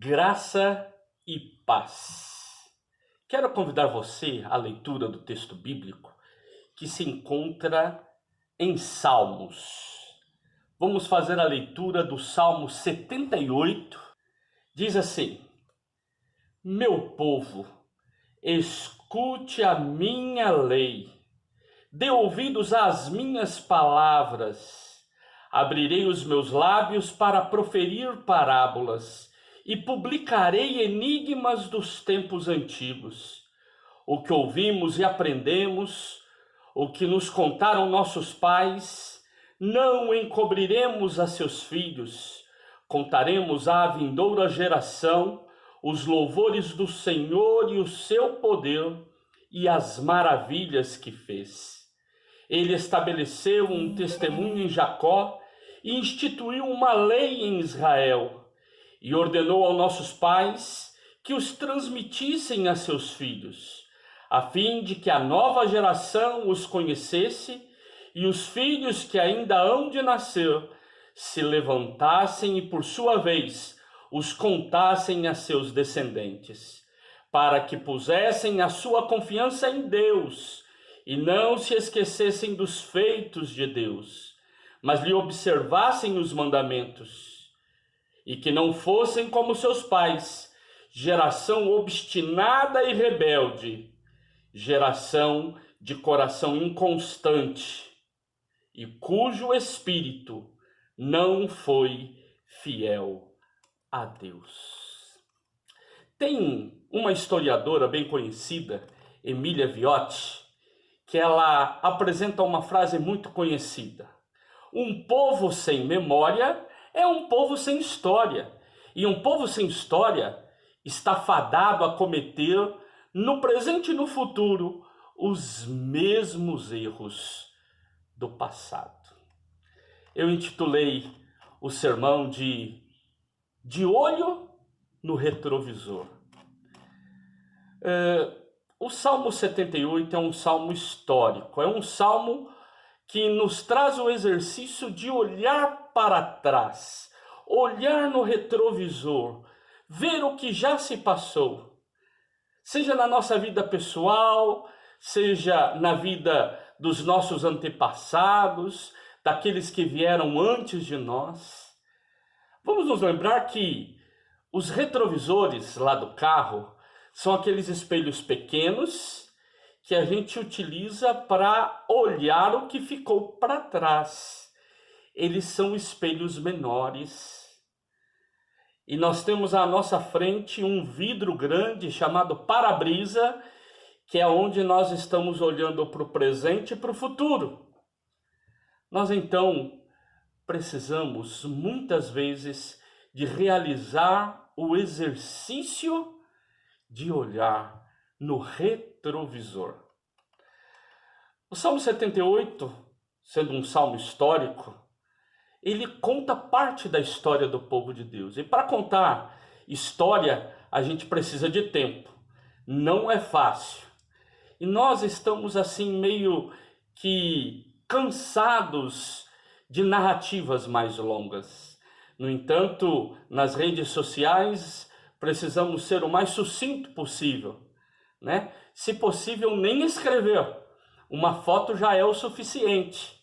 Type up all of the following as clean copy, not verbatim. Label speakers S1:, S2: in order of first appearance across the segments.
S1: Graça e paz. Quero convidar você à leitura do texto bíblico que se encontra em Salmos. Vamos fazer a leitura do Salmo 78. Diz assim: Meu povo, escute a minha lei, dê ouvidos às minhas palavras. Abrirei os meus lábios para proferir parábolas e publicarei enigmas dos tempos antigos. O que ouvimos e aprendemos, o que nos contaram nossos pais, não encobriremos a seus filhos. Contaremos à vindoura geração os louvores do Senhor e o seu poder e as maravilhas que fez. Ele estabeleceu um testemunho em Jacó e instituiu uma lei em Israel, e ordenou aos nossos pais que os transmitissem a seus filhos, a fim de que a nova geração os conhecesse e os filhos que ainda hão de nascer se levantassem e, por sua vez, os contassem a seus descendentes, para que pusessem a sua confiança em Deus e não se esquecessem dos feitos de Deus, mas lhe observassem os mandamentos, e que não fossem como seus pais, geração obstinada e rebelde, geração de coração inconstante, e cujo espírito não foi fiel a Deus. Tem uma historiadora bem conhecida, Emília Viotti, que ela apresenta uma frase muito conhecida: um povo sem memória é um povo sem história, e um povo sem história está fadado a cometer, no presente e no futuro, os mesmos erros do passado. Eu intitulei o sermão de olho no retrovisor. O Salmo 78 é um salmo histórico, é um salmo que nos traz o exercício de olhar para trás, olhar no retrovisor, ver o que já se passou, seja na nossa vida pessoal, seja na vida dos nossos antepassados, daqueles que vieram antes de nós. Vamos nos lembrar que os retrovisores lá do carro são aqueles espelhos pequenos que a gente utiliza para olhar o que ficou para trás. Eles são espelhos menores. E nós temos à nossa frente um vidro grande chamado para-brisa, que é onde nós estamos olhando para o presente e para o futuro. Nós então precisamos muitas vezes de realizar o exercício de olhar no retrovisor. O Salmo 78, sendo um salmo histórico, ele conta parte da história do povo de Deus. E para contar história, a gente precisa de tempo. Não é fácil. E nós estamos assim meio que cansados de narrativas mais longas. No entanto, nas redes sociais, precisamos ser o mais sucinto possível, né? Se possível, nem escrever. Uma foto já é o suficiente,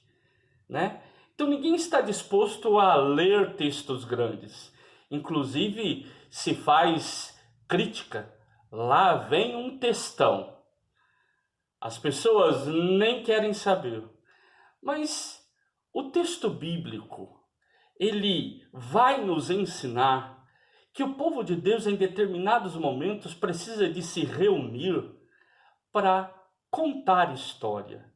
S1: né? Então ninguém está disposto a ler textos grandes. Inclusive, se faz crítica, lá vem um textão. As pessoas nem querem saber. Mas o texto bíblico, ele vai nos ensinar que o povo de Deus, em determinados momentos, precisa de se reunir para contar história.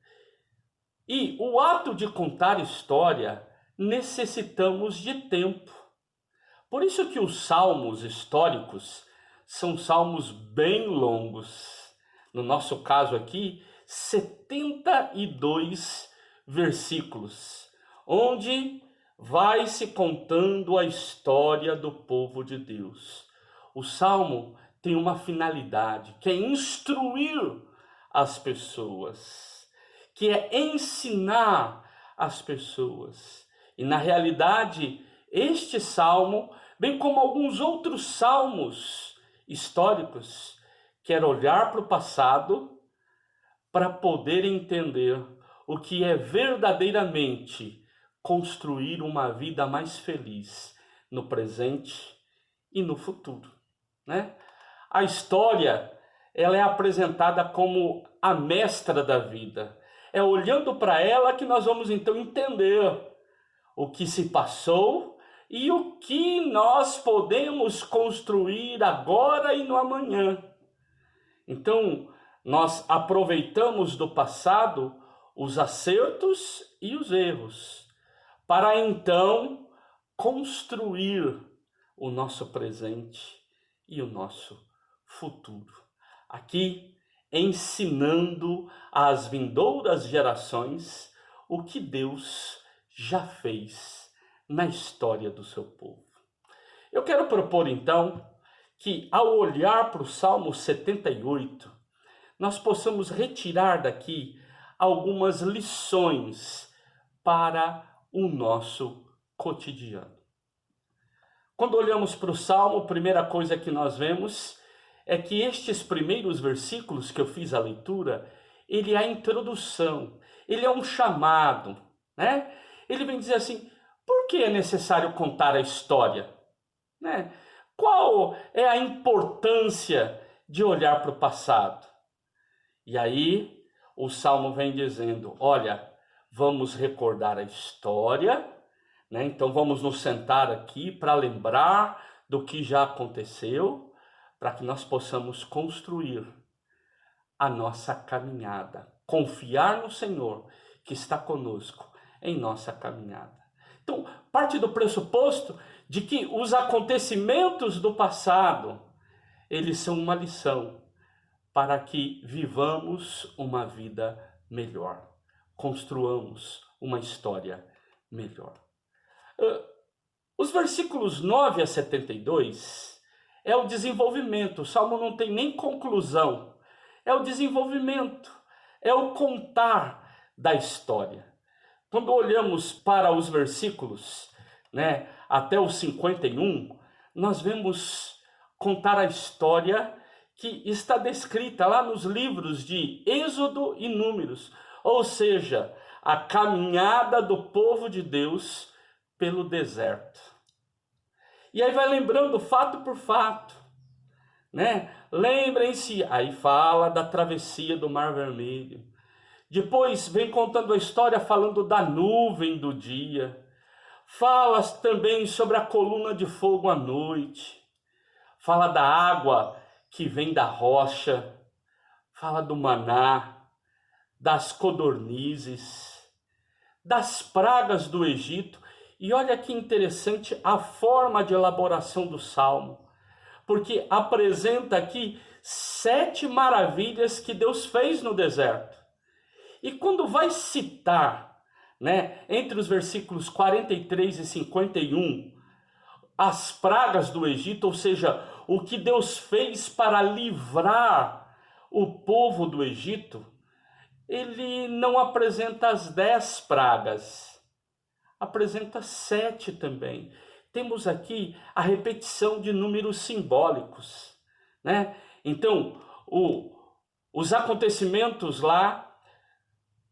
S1: E o ato de contar história, necessitamos de tempo. Por isso que os salmos históricos são salmos bem longos. No nosso caso aqui, 72 versículos, onde vai se contando a história do povo de Deus. O salmo tem uma finalidade, que é instruir as pessoas, que é ensinar as pessoas. E na realidade, este salmo bem como alguns outros salmos históricos, quer olhar para o passado para poder entender o que é verdadeiramente construir uma vida mais feliz no presente e no futuro, né? A história, ela é apresentada como a mestra da vida. É olhando para ela que nós vamos então entender o que se passou e o que nós podemos construir agora e no amanhã. Então, nós aproveitamos do passado os acertos e os erros, para então construir o nosso presente e o nosso futuro. Aqui, ensinando às vindouras gerações o que Deus já fez na história do seu povo. Eu quero propor então que, ao olhar para o Salmo 78, nós possamos retirar daqui algumas lições para o nosso cotidiano. Quando olhamos para o Salmo, a primeira coisa que nós vemos é que estes primeiros versículos que eu fiz a leitura, ele é a introdução, ele é um chamado, né? Ele vem dizer assim, por que é necessário contar a história? Né? Qual é a importância de olhar para o passado? E aí o Salmo vem dizendo, olha, vamos recordar a história, né? Então vamos nos sentar aqui para lembrar do que já aconteceu, para que nós possamos construir a nossa caminhada, confiar no Senhor que está conosco em nossa caminhada. Então, parte do pressuposto de que os acontecimentos do passado, eles são uma lição para que vivamos uma vida melhor, construamos uma história melhor. Os versículos 9 a 72 é o desenvolvimento. O Salmo não tem nem conclusão. É o desenvolvimento, é o contar da história. Quando olhamos para os versículos, né, até o 51, nós vemos contar a história que está descrita lá nos livros de Êxodo e Números, ou seja, a caminhada do povo de Deus pelo deserto. E aí vai lembrando fato por fato, né? Lembrem-se, aí fala da travessia do Mar Vermelho. Depois vem contando a história falando da nuvem do dia. Fala também sobre a coluna de fogo à noite. Fala da água que vem da rocha. Fala do maná, das codornizes, das pragas do Egito. E olha que interessante a forma de elaboração do Salmo, porque apresenta aqui 7 maravilhas que Deus fez no deserto. E quando vai citar, né, entre os versículos 43 e 51, as pragas do Egito, ou seja, o que Deus fez para livrar o povo do Egito, ele não apresenta as 10 pragas, apresenta 7 também. Temos aqui a repetição de números simbólicos, né? Então, os acontecimentos lá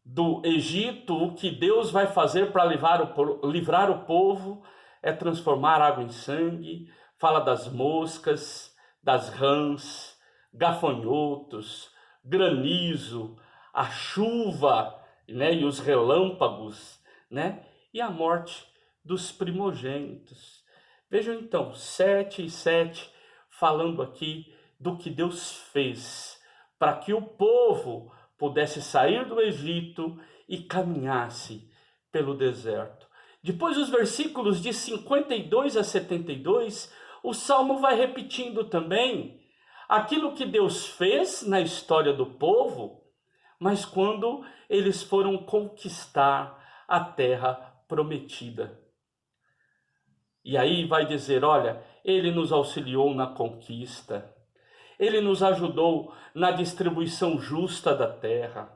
S1: do Egito, o que Deus vai fazer para livrar o povo é transformar água em sangue, fala das moscas, das rãs, gafanhotos, granizo, a chuva, né, e os relâmpagos, né, e a morte dos primogênitos. Vejam então, 7 e 7, falando aqui do que Deus fez para que o povo pudesse sair do Egito e caminhasse pelo deserto. Depois, os versículos de 52 a 72, o Salmo vai repetindo também aquilo que Deus fez na história do povo, mas quando eles foram conquistar a terra prometida. E aí vai dizer, olha, ele nos auxiliou na conquista, ele nos ajudou na distribuição justa da terra.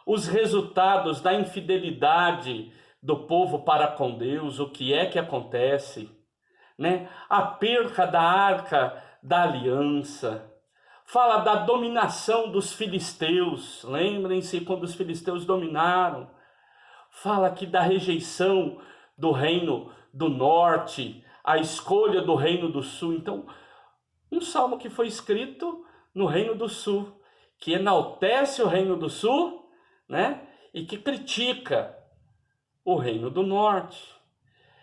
S1: Os resultados da infidelidade do povo para com Deus, o que é que acontece? né? A perca da arca da aliança. Fala da dominação dos filisteus. Lembrem-se quando os filisteus dominaram. Fala aqui da rejeição do reino do norte, a escolha do reino do sul. Então, um salmo que foi escrito no reino do sul, que enaltece o reino do sul, né? E que critica o reino do norte.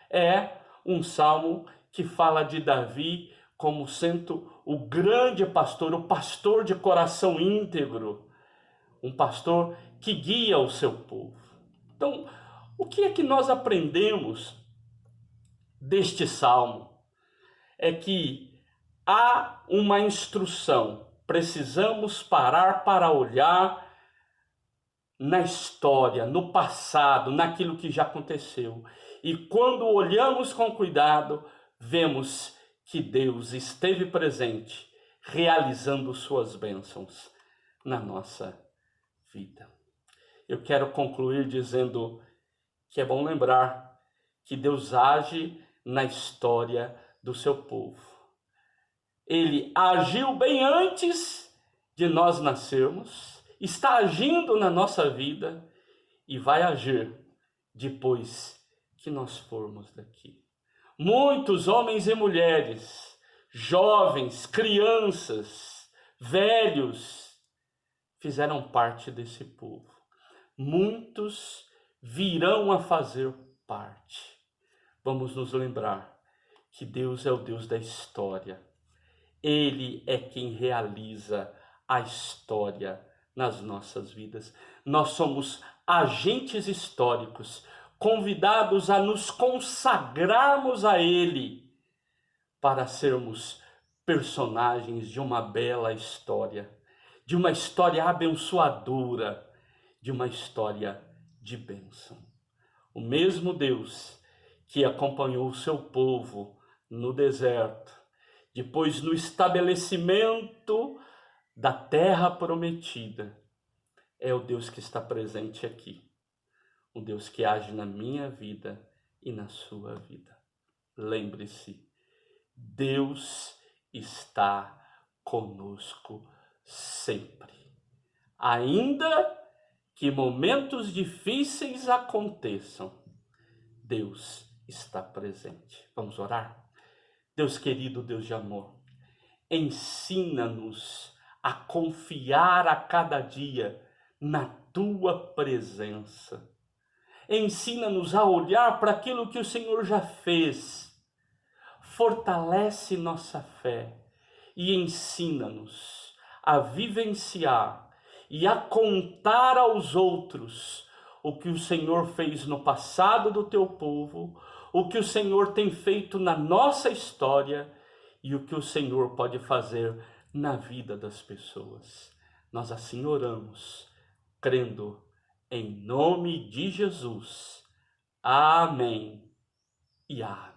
S1: É um salmo que fala de Davi como sendo o grande pastor, o pastor de coração íntegro, um pastor que guia o seu povo. Então, o que é que nós aprendemos deste salmo? É que há uma instrução, precisamos parar para olhar na história, no passado, naquilo que já aconteceu. E quando olhamos com cuidado, vemos que Deus esteve presente, realizando suas bênçãos na nossa vida. Eu quero concluir dizendo que é bom lembrar que Deus age na história do seu povo. Ele agiu bem antes de nós nascermos, está agindo na nossa vida e vai agir depois que nós formos daqui. Muitos homens e mulheres, jovens, crianças, velhos, fizeram parte desse povo. Muitos virão a fazer parte. Vamos nos lembrar que Deus é o Deus da história. Ele é quem realiza a história nas nossas vidas. Nós somos agentes históricos, convidados a nos consagrarmos a Ele para sermos personagens de uma bela história, de uma história abençoadora, de uma história de bênção. O mesmo Deus que acompanhou o seu povo no deserto, depois no estabelecimento da terra prometida, é o Deus que está presente aqui. O Deus que age na minha vida e na sua vida. Lembre-se, Deus está conosco sempre. Ainda que momentos difíceis aconteçam, Deus está presente. Vamos orar? Deus querido, Deus de amor, ensina-nos a confiar a cada dia na Tua presença. Ensina-nos a olhar para aquilo que o Senhor já fez. Fortalece nossa fé e ensina-nos a vivenciar e a contar aos outros o que o Senhor fez no passado do Teu povo, o que o Senhor tem feito na nossa história e o que o Senhor pode fazer na vida das pessoas. Nós assim oramos, crendo em nome de Jesus. Amém e amém.